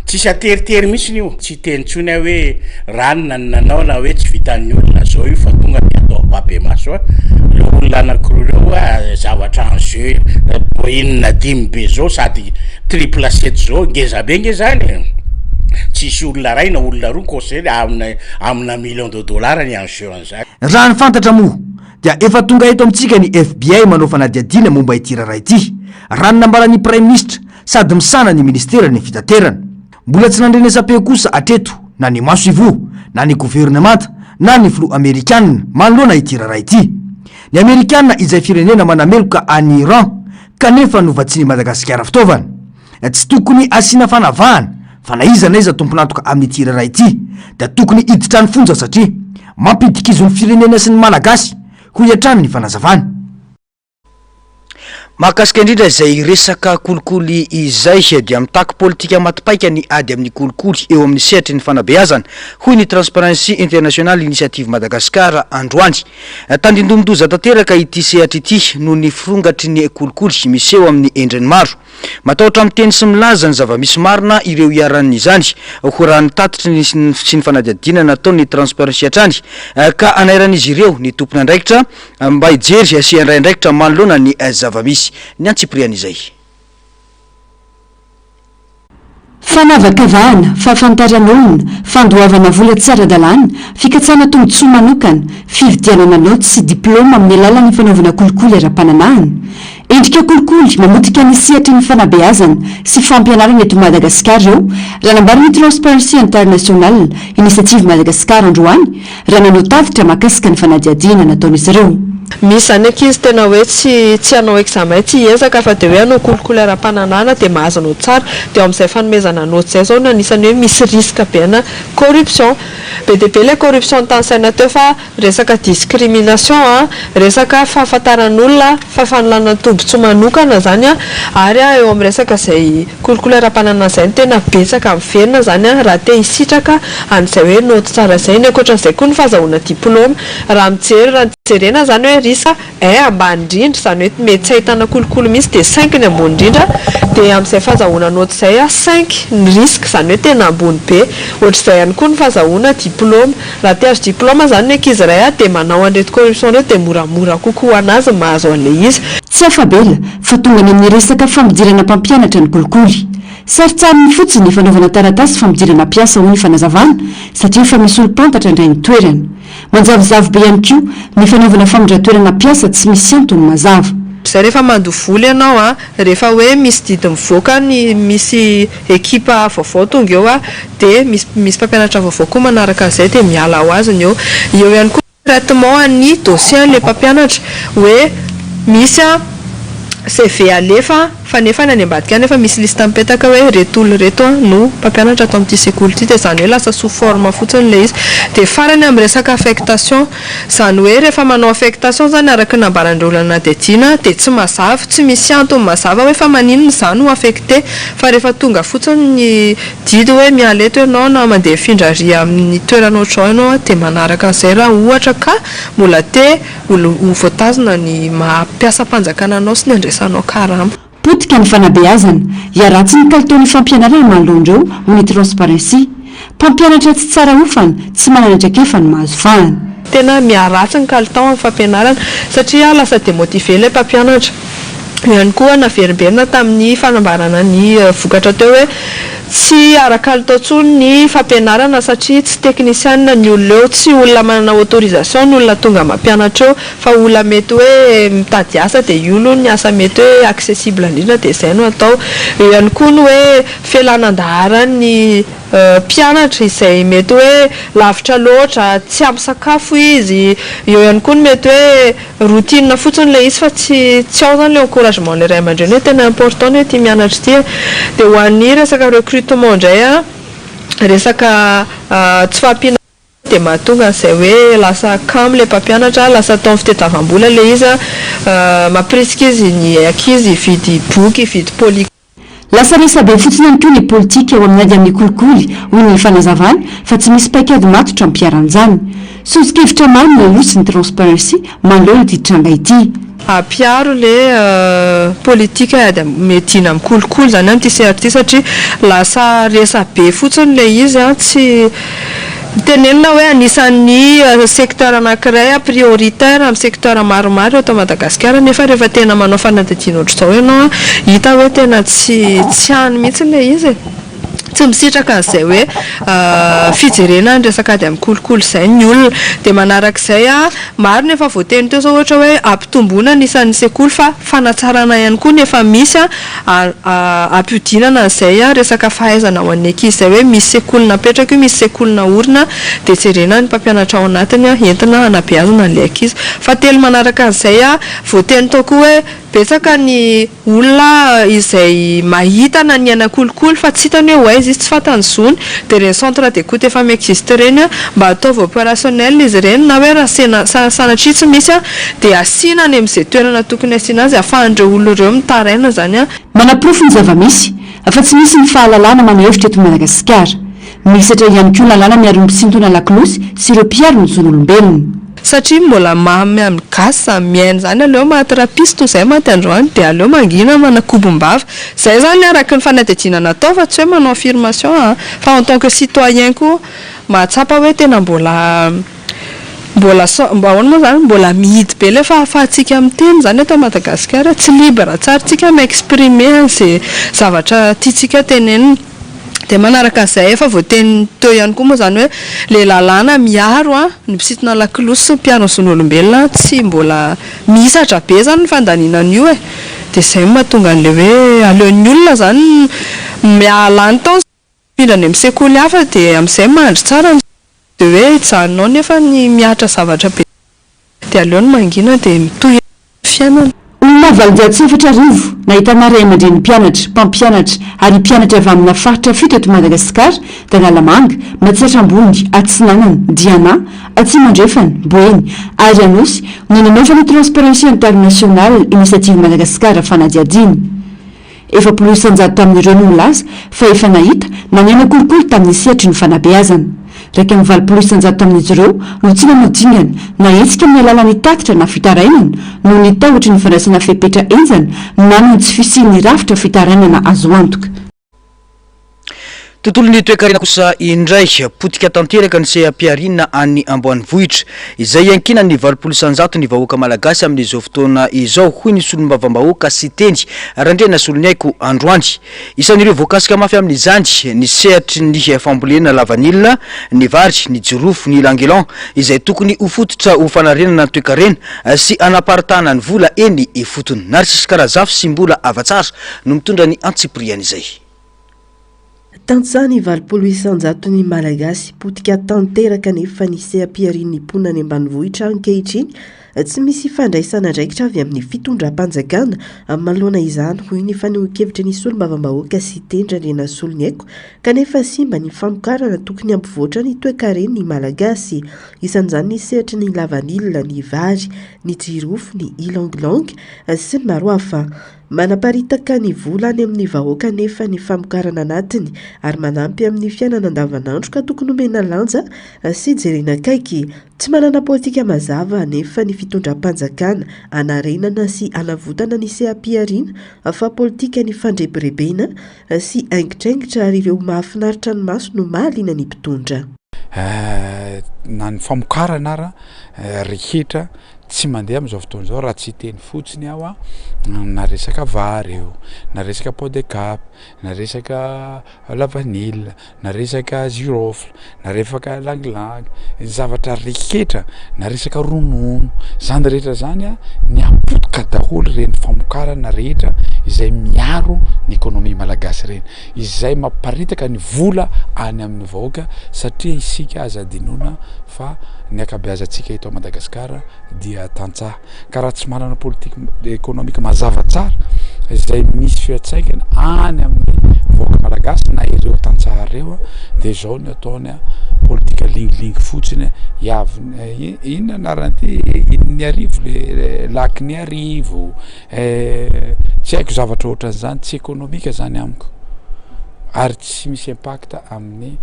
tsisy ateritery mihitsy io tsy tenitsony hoe ranona nanao na hoe tsy vitan'ny olona zao io fa tonga ny atao ampahibe-maso le olona anankiroa zavatra enjeu Boeing 5 be zao sady 777 zao ngeza be nge zany tsisy olona ray na olona roa conseil amina million de dollars ny enjeu an'izany. Raha ny fantatra moa dia efa tonga eto amintsika ny FBI manao fanadiadiana momba ity raharaha ity raha ny nambaran'ny prime ministre sady misana ny ministera ny fitaterana. Mbola tsy nandrenesam-peo kosa atreto na ny maso ivo na ny gouvernemanta na ny filoha Amerikanina manoloana ity raharaha ity. Ny Amerikanina izay firenena manameloka any Iran kanefa novatsiny Madagasikara fitaovana tsy tokony asiana fanavahana fa na iza tompon antoka amin'ity raharaha ity dia tokony hiditra ny fonja satria mampidikizo ny firenena sy ny malagasy ho iatraminy ny fanazavana. Mahakasika indrindra izay resaka kolikoly izay dia mitaky politika matipaika ny ady amin'ny kolikoly eo amin'ny sehatry ny fanabeazana hoy ny Transparency International Initiative Madagascar androany. Tandindomindoza tanteraka ity sehatra ity noho ny firongatry ny kolikoly misy eo amin'ny endriny maro. Matahotra amin'ny teny sy milaza ny zava-misy marina ireo iaran'izany ho raha ny tatitry sy ny fanadihadina nataony Transparency hatrany ka anairan'izy ireo ny tompony andraikitra mba hijery sy andray andraikitra manoloana ny zava-misy ny antsiprian'izay. Fanavakavahana, fahafantaran'olona, fandoavana vola tsara dalàna, fikatsana tombotsoa manokana, fividianana naoty sy diplôma amin'ny alalan'ny fanaovana kolikoly ara-pananahana. Endrika kolikoly mamotika ny sehatry ny fanabeazana sy fampianarana eto Madagasikara eo, raha nambariny Transparency International Initiative Madagascar androany, raha nanao tavitra mahakasika ny fanadihadiana nataon'izy ireo. Misy zany ankizy tena hoe tsy hanao examen tsy hiezaka fa de hoe hanao kolikoly ara-pananahana de mahazo anao tsara de amin'izay fanomezana naoty zay zao no anisany hoe misy risque be na corruption. Be de be le corruption tansaina teo fa resaka discrimination resaka fahafantaran'olona fahafanolana tombotsoa manokana zany ary eo amin'ny resaka zay kolikoly ara-pananahana zay tena betsaka amin'ny verina zany raha te hisitraka an'izay hoe naoty tsara zay ny ankoatran'izay koa ny fahazahoana diplôma raha mijery raha jerena zany hoe risque ambany indrindra zany hoe mety tsy ahitana kolikoly misy de 5 ny ambony indrindra de amin'izay fahazahoana naoty zay 5 ny risque zany hoe tena ambony be ohatr'izay ihany koa ny fahazahoana diplôma raha te azo diplôma zany ny ankizy iray de manao an'reto corruption reto de moramora kokoa anazy mahazo an'le izy tsy afabela fa tonga ny amin'ny resaka fampidirana mpampianatra ny kolikoly. Saritsariny fotsiny fanaovana taratasy fampidirana piasa ho ny fanazavana satria fa misy olo-pantatra indray ny toerana. Manjavozavo be ihany koa ny fanaovana famindran-toerana piasa tsy misy antony mazava. Zay rehefa mandovoly ianao rehefa hoe misy didy mivoaka ny misy ekipa vaovao tonga eo de misy mpampianatra vaovao koa manaraka an'izay de miala ho azy eo ihany koa traitement ny dossier le mpampianatra hoe misy CV alefa fa nefa ny ambadika nefa misy lista mipetaka hoe reto olona reto no mpampianatra atao amin'ity sekoly ity de zany hoe lasa sous forme fotsiny le izy de farany amin'ny resaka affectation zany hoe rehefa manao affectation zany araka nambarandreo olona nadihadiana de tsy mazava tsy misy antony mazava hoe fa maninona zany ho affecté fa rehefa tonga fotsiny ny didy hoe miala eto ianao na mandeha findraria amin'ny toerana ohatrao ianao de manaraka an'izay raha ohatra ka mbola te ho voatazona ny mampiasa mpanjakana anao sy ny andresanao karama. Potika ny fanabeazana iaratsy ny kalitaon'ny fampianarana manoloandreo ho ny Transparency. Mpampianatra tsy tsara ofana tsy manandrakefa ny mahazo fahana. Tena miaratsy ny kalitao amin'ny fampianarana satria lasa demotivé ilay mpampianatra. Ihany koa naverimberina tamin'ny fanambarana ny vokatra teo hoe tsy ara-kalitao tsony ny fampianarana satria tsy teknisianina ny olona eo tsy olona manana autorisation ny olona tonga mampianatra eo fa olona mety hoe mitady asa de io aloha ny asa mety hoe accessible indrindra de zay no atao. Ihany koa ny hoe fialanandaharan'ny mpianatra izay mety hoe lavitra loatra tsy ampy sakafo izy eo ihany koa ny mety hoe routine fotsiny le izy fa tsy ao zany le encouragement le ray aman-dreny hoe tena important hoe ty mianatra ty de ho an'ny resaka recrutement indray resaka tsy fahampiana de mahatonga an'izay hoe lasa kamo le mpampianatra lasa atao amin'ny fitadiavam-bola le izy mampirisika izy ny ankizy hividy boky hividy poly. Lasa resa be fotsiny ihany koa ny politika eo amin'ny ady amin'ny kolikoly ho ny fanazavana fa tsy misy paikady matotra amin'ny mpiaran'izany. Sozokevitra marina losi ny Transparency manoloana ity tranga ity. Ampiaro le politika ady medina amin'ny kolikoly zany amin'ity sehatry satria lasa resa be fotsiny le izy tsy tenenina hoe anisan'ny secteur anankiray prioritaire amin'ny secteur maromaro eto Madagasikara nefa rehefa tena manao fanadihadiana ohatr'izao ianao hita hoe tena tsy hany mihitsy le izy tsy misitraka an'izay hoe fijerena ny resaka ady amin'ny kolikoly izay ny olona de manarak'izay maro nefa voateny teo zao ohatra hoe ampitomboana anisan'ny sekoly fa fanatsarana ihany koa nefa misy ampiodinana an'izay resaka fahaizana ho an'ny ankizy izay hoe misy sekoly napetraka io misy sekoly naorina de jerena ny mpampianatra ao anatiny entina hanabeazana an'ilay ankizy fa telo manaraka an'izay voateny tao koa hoe betsaka ny olona izay mahita na ny aina kolokolo fa tsy hitany hoe izy tsy fatany zony dia reny centre d'écoute efa miexiste reny mba ataovy opérationnel izy ireny na hoe raha sanatria tsy misy dia asiana any amin'izay toerana tokony asiana azy ahafahan'ireo olona ireo mitaraina zany manaprofo ny zava-misy fa tsy misy ny fahalalana manahevitra eto Madagasikara misatra ihany koa lalàna miaro ny mpisintona lakolosy sy ireo mpiaro ny zon'olombelona satria mbola mamy amin'ny gasy miaina zany aleo mahaterapiste toy izay maty androany dia aleo mangina manakobom-bava zay zany araka ny fanadihadiana natao fa tsy hoe manao affirmation fa en tant que citoyen koa mahatsapa hoe tena mbola ahoana moa zany mbola mihidy be le fahafahantsika amin'ny teny zany eto Madagasikara tsy libre tsara tsika mi-exprimer izay zavatra tiatsika tenenina dia manaraka an'izay efa voateny teo ihany koa moa zany hoe le lalàna miaro ny mpisintona lakolosy sy mpiaro ny zon'olombelona tsy mbola misatra be zany ny fandaninan'io dia izay mahatonga an'le hoe aleon'ny olona zany mialany tao mifindra ny amin'ny sekoly hafa dia amin'izay mandry tsara dia hoe hijanonao nefa ny miatra zavatra be dia aleony mangina dia mitohy fiainana olona valodiatsefatra rivo nahitana ray aman-dreny mpianatra mpampianatra ary mpianatra avy amina faritra fito eto Madagasikara Danalamanga Matsirambony Atsinanana Diana Atsimandrefana Boeny ary Anosy no nanaovana Transparency International Initiative Madagasikara fanadihadiana efa poloisan-jato tamin'ireo no milaza fa efa nahita na ny aina kolokolo tamin'ny sehatry ny fanabeazana raika amin'ny valopoloisan-jato tamin'izy ireo no tsy nanodingana na etsika amin'ny alalany tatitra na fitarainana no ny tahotra ny fandraisana fepetra enjana na no tsy fisian'ny rafitra fitarainana azo antoka tontolo ny toekarena kosa indray potika tanteraka ny seha-piarinana any Ambanivohitra izay ankina ny valopolo isan-jato ny vahoaka malagasy amin'izao fotoana izao hoy ny solom-bavambahoaka sy teny randrena solony aiko androany isan'ireo voakasika mafy amin'izany ny sehatry ny fambolena lavanilina ny vary ny jirofo ny langelan izay tokony ho fototra ho fanarenana ny toekarena sy anaparitahana ny vola eny efotony narisisy karazafy sy mbola avatsara no mitondra ny antsipriana izay Tantsany valopolo isan-jato ny malagasy potika tanteraka nefa ny seha-piarin'ny mponina any ambanivohitra ankehitriny tsy misy fandraisana ndraikitra avy amin'ny fitondram-panjakana manoloana izany hoy ny fanehoan-kevitra ny solom-bavambahoaka sy teny randrena solony aiko kanefa simba ny famokarana tokony ampivoatra ny toe-karen'ny malagasy isan'izany ny sehatra ny lavanilina ny vary ny jirofo ny ilongilong sy ny maro hafa manaparitaka ny vola any amin'ny vahoaka nefa ny famokarana anatiny ary manampy amin'ny fiainana andavanandro ka tokony omena lanja sy jerena kaiky tsy manana politika mazava nefa ny fitondram-panjakana anarenana sy anavotana ny seha-piariana fa politika ny fandrebirebena sy aingitraingitra ary ireo mahafinaritra ny maso no mahaliana ny mpitondra na ny famokarana ara rehetra tsy mandeha amin'izao fotoana izao raha tsy teny fotsiny aho na resaka vary eo na resaka pot de cap na resaka lavanille na resaka girofle na resaka langlang zavatra rehetra na resaka ronono zany rehetra zany ny apotika daholo reny famokarana rehetra izay miaro ny ekonomia malagasy reny izay mamparitaka ny vola any amin'ny vahoaka satria isika azadinona fa ny akabeazantsika eto Madagasikara dia tantsaha ka raha tsy manana politika ekonomika mazava tsara izay misy fiatsaikana any amin'ny vahoaka malagasy na ireo tantsaha reo dia zao ny ataony politika lingilingy fotsiny iavy inona anaran'ity ny arivo le laky ny arivo tsy haiko zavatra ohatran'izany tsy ekonomika zany amiko ary tsy misy impact amin'ny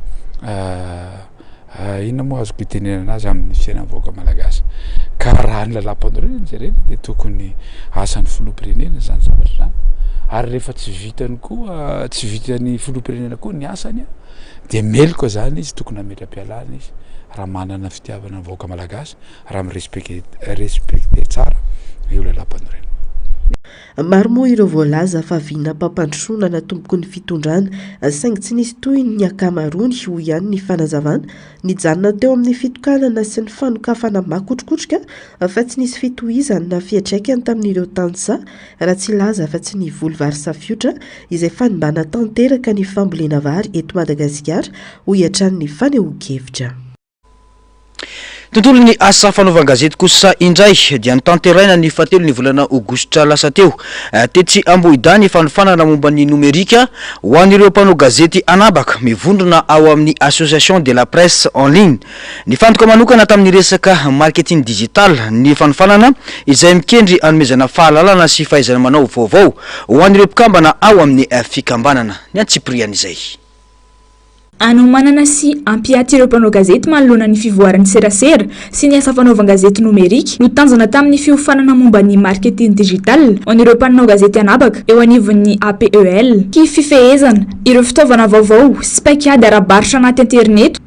inona moa azoko itenena azy amin'ny fiainana vahoaka malagasy ka raha ny lalam-panorena jerena dia tokony asan'ny filoham-pirenena zany zavatra zany ary rehefa tsy vitany koa tsy vitany filoham-pirenena koa ny asany dia meloka zany izy tokony ametra-pialana izy raha manana fitiavana ny vahoaka malagasy raha mirespecte tsara eo lalam-panorena maro moa ireo voalaza fa viana mpampandrosoana natomboko ny fitondrana saingy tsy nisy toy ny akamarony ho ihany ny fanazavana nijanona teo amin'ny fitokanana sy ny fanokafana makotrokotroka fa tsy nisy fitohizany na fiatraikany tamin'ireo tantsaha raha tsy laza fa tsy ny voly vary safiotra izay fanimbana tanteraka ny fambolena vary eto Madagasikara ho iatran'ny fanehoan-kevitra. tontolon'ny asa fanaovan-gazety kosa indray dia nitanteraina ny fatelo ny volana aogositra lasa teo tetsy Ambohidany fanofanana momba ny nomerika ho an'ireo mpanao gazety anabaka mivondrona ao amin'ny association de la presse en ligne. Ny fantoka manokana tamin'ny resaka marketing digital ny fanofanana izay mikendry anomezana fahalalana sy fahaizana manao vaovao ho an'ireo mpikambana ao amin'ny fikambanana. Ny Antsipriana izay anomanana sy ampiaty ireo mpanao gazety manoloana ny fivoaran'ny serasera sy ny asa fanaovan-gazety nomerika no tanjona tamin'ny fiofanana momba ny marketing digital an'ireo mpanao gazety anabaka eo anivon'ny APEL ki fifehezana ireo fitaovana vaovao sy paikady ara-barotra anaty internet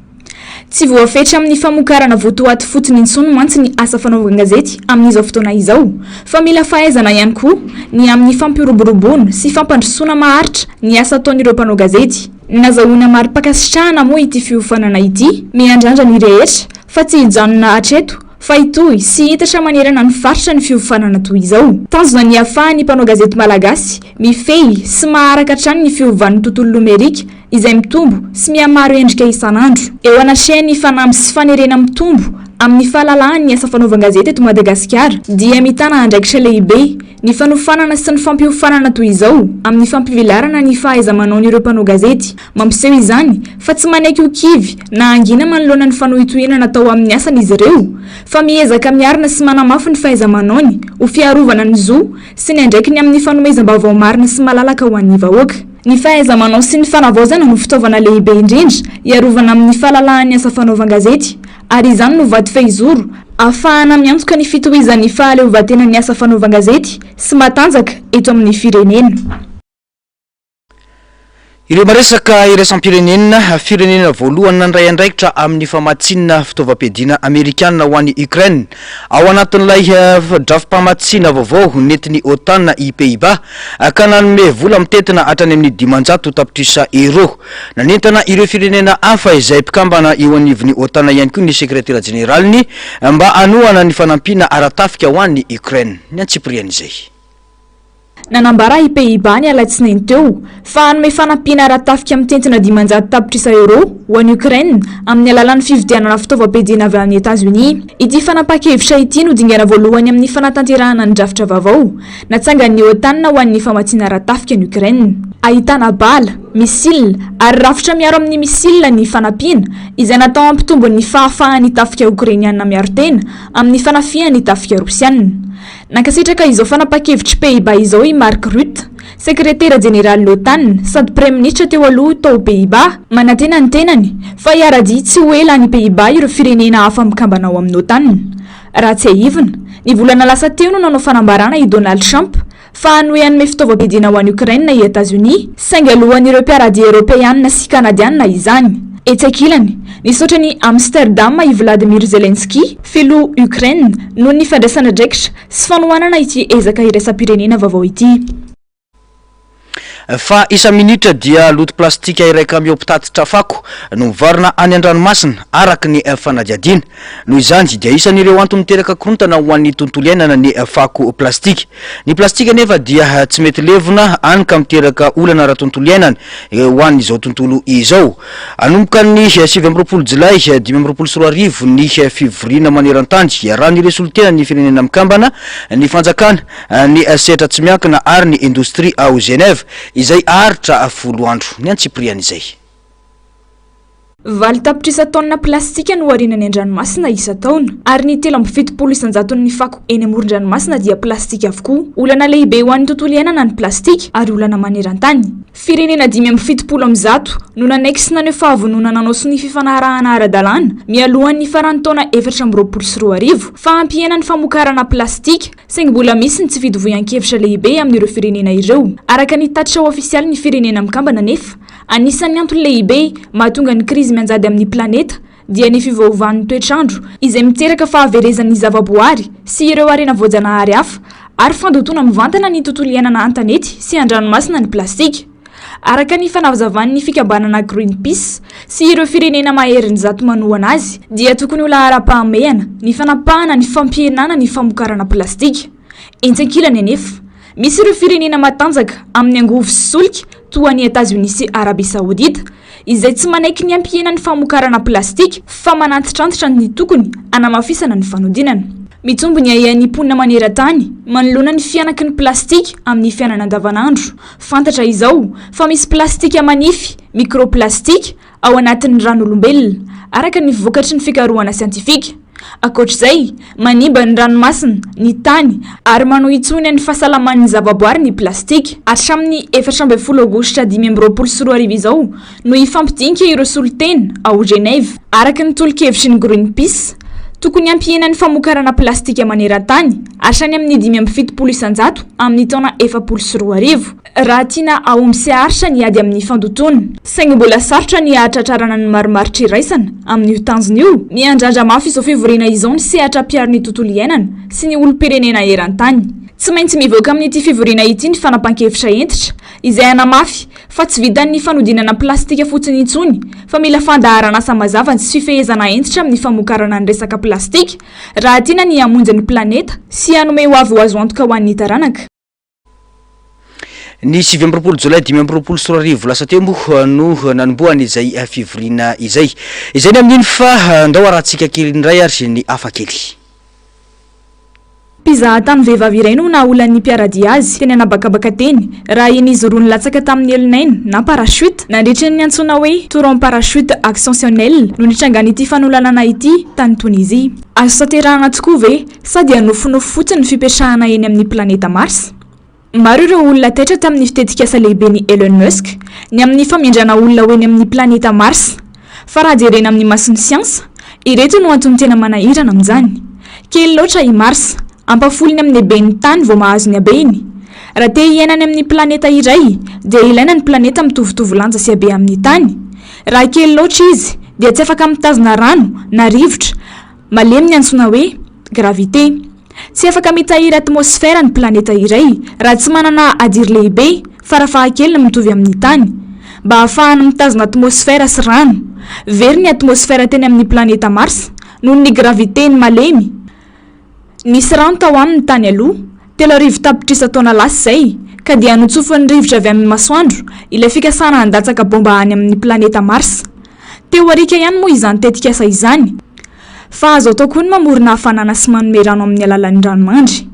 tsy voafetra amin'ny famokarana votoaty fotsiny intsony mantsy ny asa fanaovan-gazety amin'izao fotoana izao fa mila fahaizana ihany koa ny amin'ny fampiroboroboana sy fampandrosoana maharitra ny asa ataon'ireo mpanao gazety. Nazahoana mari-pakasitrahana moa ity fiofanana ity miandrandra ny rehetra fa tsy hijanona hatreto fa itoy sy hitatra manerana ny faritra ny fiofanana toy izao. Tanjona ny ahafahan'ny mpanao gazety malagasy mifehy sy maharaka hatrany ny fiovan'ny tontolo nomerika izay mitombo sy mihamaro endrika isanandro. Eo anasehany fanamby sy fanerena mitombo amin'ny fahalalan'ny asa fanaovan-gazety eto Madagasikara dia mitana andraikitra lehibe ny fanofanana sy ny fampiofanana toy izao amin'ny fampivelarana ny fahaiza-manaon'ireo mpanao gazety. Mampiseho izany fa tsy manaiky ho kivy na angina manoloana ny fanohitohina natao amin'ny asan'izy ireo fa miezaka miarina sy manamafy ny fahaiza-manaony ho fiarovana ny zo sy ny andraikiny amin'ny fanomezam-baovao marina sy malalaka ho an'ny vahoaka. Ny fahaiza-manao sy ny fanavaozana no fitaovana lehibe indrindra iarovana amin'ny fahalalan'ny asa fanaovan-gazety ary izany no vady fehizoro ahafahana miantoka ny fitohizan'ny fahaleovan-tenan'ny asa fanaovan-gazety sy matanjaka eto amin'ny firenena. Ireo maresaka iraisam-pirenena firenena voalohany nandray andraikitra amin'ny famatsinana fitaovam-piadiana amerikanina ho an'ny Ukraine ao anatin'ilay drafi-pamatsina vaovao nentin'ny OTAN i Pays-Bas ka nanome vola mitetina hatrany amin'ny 500 tapitrisa euro nanentana ireo firenena hafa izay mpikambana eo anivon'ny OTAN ihany koa ny sekretera generaliny mba anohana ny fanampiana ara-tafika ho an'ny Ukraine. Ny Antsipriana izay nanambara i Pays-Bas ny alatsinainy teo fa hanome fanampiana ara-tafika mitentina 500 tapitrisa euro ho an'ny Ukraine amin'ny alalan'ny fividianana fitaovam-piadiana avy any États-Unis. Ity fanapa-kevitra ity no dingana voalohany amin'ny fanatanterahana ny drafitra vaovao natsangan'ny OTAN ho an'ny famatsiana ara-tafika ny Ukraine. Ahitana bala, misile ary rafitra miaro amin'ny misile ny fanampiana izay natao hampitombo ny fahafahan'ny tafika Ukrainiana miaro tena amin'ny fanafihan'ny tafika Rosiana. Nankasitraka izao fanapa-kevitra Pays-Bas izao i Mark Rutte, sekretera generalin'ny OTAN sady praiministra teo aloha tao Pays-Bas manantena ny tenany fa hiara-dia tsy ho ela ny Pays-Bas ireo firenena hafa mikambana ao amin'ny OTAN. Raha tsy ahivina, ny volana lasa teo no nanao fanambarana i Donald Trump fa hanome hanome fitaovam-piadiana ho an'ny Ukraine i États-Unis saingy alohan'ireo mpiaradia Européana sy Kanadiana izany. Etsy ankilany, nisaotra ny Amsterdam i Vladimir Zelensky, filoha Ukraine noho ny fandraisana draikitra sy fanohanana ity ezaka iraisam-pirenena vaovao ity. Fa isa minitra dia loto plastika iraika mioptatitra fako no mivarina any an-dranomasina araka ny fanadiadiana. Noho izany dia isan'ireo antony miteraka korontana ho an'ny tontolo iainana ny fako plastika. Ny plastika nefa dia tsy mety levona any ka miteraka olana ara tontolo iainana ho an'izao tontolo izao. Anomboka ny 7 Jolay 2024 ny fivoriana maneran-tany raha ny resultena ny firenena mikambana ny fanjakana ny setra tsy miankina ary ny industrie ao Genève izay aharitra 10 andro. Ny Antsipriana izay Valo tapitrisa tonna plastika no arinany an-dranomasina isa-taona ary ny 7.7 isanjaton'ny fako eny amoron-dranomasina dia plastika avokoa. Olana lehibe ho an'ny tontolo iainana ny plastika ary olana maneran-tany. Firenena 5.7 no nanaiky sy naneho fahavonona nanao sy ny fifanarahana ara-dalàna mialohan'ny faran'ny taona 2024 fa hampihenany famokarana plastika saingy mbola misy ny tsy fidivohan-kevitra lehibe amin'ireo firenena ireo. Araka ny tatitra ofisialy ny firenena mikambana nefa anisan'ny antony lehibe mahatonga ny krizy mianjady amin'ny planeta dia ny fivaovan'ny toetrandro izay miteraka fahaverezan'ny zavaboary sy ireo arena voajanahary hafa ary fandotona mivantana ny tontolo iainana an-tanety sy an-dranomasina ny plastika. Araka ny fanavazavan'ny fikambanana Greenpeace sy ireo firenena maherin'ny zato manohana azy dia tokony ho lahara-pahamehana ny fanapahana ny fampihenana ny famokarana plastika. Etsy ankilany anefa misy ireo firenena matanjaka amin'ny angovo sy solika toa ny États-Unis sy Arabia Saoudite izay tsy manaiky ny ampiena ny famokarana plastika fa manantitrantitra ny tokony anamafisana ny fanodinana. Mitombony aian'ny mponina maneran-tany manoloana ny fianaky ny plastika amin'ny fiainana andavanandro. Fantatra izao fa misy plastika manify, microplastika ao anatin'ny ran'olombelona araka ny vokatry ny fikarohana siantifika. Ankoatr'izay, manimba ny ranomasina, ny tany ary manao itsony ny fahasalaman'ny zavaboary ny plastika. Hatramin'ny 14 aogositra 2024 izao no ifampidinika ireo solitena ao Genève araka ny tolo-kevitry ny Greenpeace. Tokony ampiena ny famokarana plastika maneran-tany hatrany amin'ny 570 isanjato amin'ny taona 2024 raha tiana aomby sy haritra ny ady amin'ny fandotona. Saingy mbola sarotra ny ahatratrarana ny marimaritra iraisana amin'io tanjona io, miandrandra mafy izao fivoriana izao ny sehatra piaro ny tontolo iainana sy ny olom-pirenena eran-tany. Tsy maintsy mivoaka amin'ity fivoriana ity ny fanapan-kevitra entitra izay anamafy fa tsy vitan'ny fanodinana plastika fotsiny intsony fa mila fandaharana asa mazava sy fifehezana entitra amin'ny famokarana ny resaka plastika raha tiana ny hamonjy ny planeta sy hanome ho avy ho azo antoka ho an'ny taranaka. Ny 7 Jolay 2024 lasa teo moa no nanomboany izay fivoriana izay. Izay ny amin'iny fa andao arahantsika kely indray ary ny hafa kely. Pizaha tamin'ny vehivavy iray no naolan'ny mpiarady azy teny anabakabaka teny raha iny izy roa nilatsaka tamin'ny elonainy na parachute nandritra ny antsoina hoe tourant parachute ascensionnel no nitrangana ity fanolanana ity tany Tunisie. Azo tanterahana tokoa ve sady anofinofo fotsiny ny fipetrahana eny amin'ny planeta Mars? Maro ireo olona taitra tamin'ny fitetikasa lehiben'ny Elon Musk ny amin'ny famindrana olona ho eny amin'ny planeta Mars. Fa raha jerena amin'ny masin'ny siansa, ireto no antony tena manahirana amin'izany. Kely loatra i Mars, ampafolony amin'ny haben'ny tany vao mahazo ny habeny. Raha te hiainany amin'ny planeta iray, dia ilaina ny planeta mitovitovy lanja sy habe amin'ny tany. Raha kely loatra izy, dia tsy afaka mitazona rano na rivotra. Malemy ny antsoina hoe gravité. Tsy afaka mitahiry atmosfera ny planeta iray raha tsy manana adiry lehibe farafahakeliny mitovy amin'ny tany. Mba ahafahana mitazona atmosfera sy rano, very ny atmosfera teny amin'ny planeta Mars noho ny gravité ny malemy. Nisy rano tao amin'ny tany aloha, 3 tapitrisa taona lasa izay, ka dia notsofin'ny rivotra avy amin'ny masoandro ilay fikasana handatsaka bomba any amin'ny planeta Mars. Teo arika ihany moa izany tetikasa izany. Fa azo atao koa ny mamorona hafanana sy manome rano amin'ny alalan'ny ranomandry.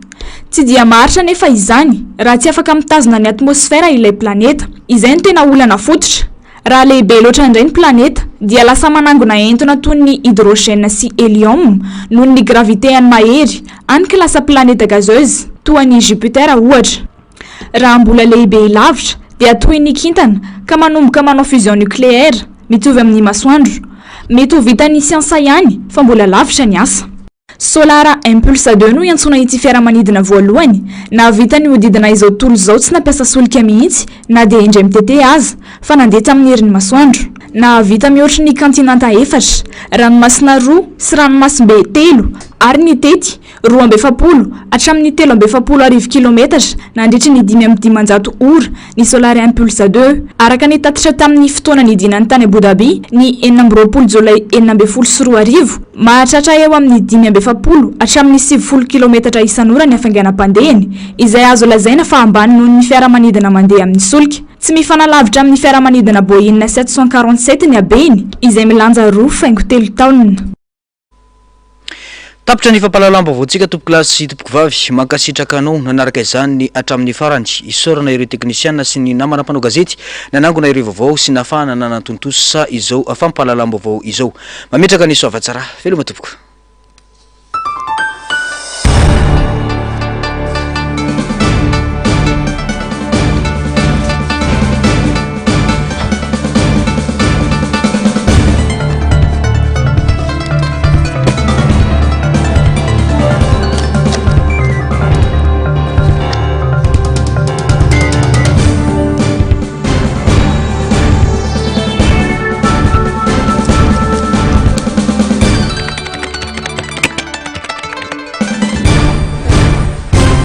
Tsy dia maharitra nefa izany raha tsy afaka mitazona ny atmosfera ilay planeta. Izay no tena olana fototra. Raha lehibe loatra indray ny planeta dia lasa manangona entona toy ny hydrogène sy hélium noho ny gravité any mahery anyka lasa planeta gazeuse toa ny Jupiter ohatra. Raha mbola lehibe lavitra dia toy ny kintana ka manomboka manao fusion nucléaire mitovy amin'ny masoandro. Mety ho vitan'ny siansa ihany fa mbola lavitra ny asa. Solar Impulse 2 no iantsona ity fiaramanidina voalohany na vitany hodidina izao tontolo izao tsy nampiasa solika mihitsy na dia indray mitete aza fa nandeha tamin'ny herin'ny masoandro. Na vita mihoatra ny kantinanta 4, ranomasina 2 sy ranomasimbe 3 ary ny tety 270 hatramin'ny 370 kilometatra nandritra ny 5,500 ora ny Solar Impulse 2 araka ny tatitra tamin'ny fotoana nidinany tany Abu Dhabi ny 14 Jolay 2024 mahatratra eo amin'ny 570 hatramin'ny 70 kilometatra isan'ora ny hafainganam-pandehany izay azo lazaina fa ambany noho ny fiaramanidina mandeha amin'ny solika. Tsy mifanalavitra amin'ny fiaramanidina Boeing 747 ny habeny izay milanja 2.3 taonina. Tapitra ny fampahalalam-baovao-tsika tompoko lahy sy tompoko vavy mankasitraka anao nanaraka izany hatramin'ny farany isorana ireo teknisiana sy ny namana mpanao gazety nanangona ireo vaovao sy nafahana nanantontosa izao fampahalalam-baovao izao mametraka ny soavatsara veloma tompoko.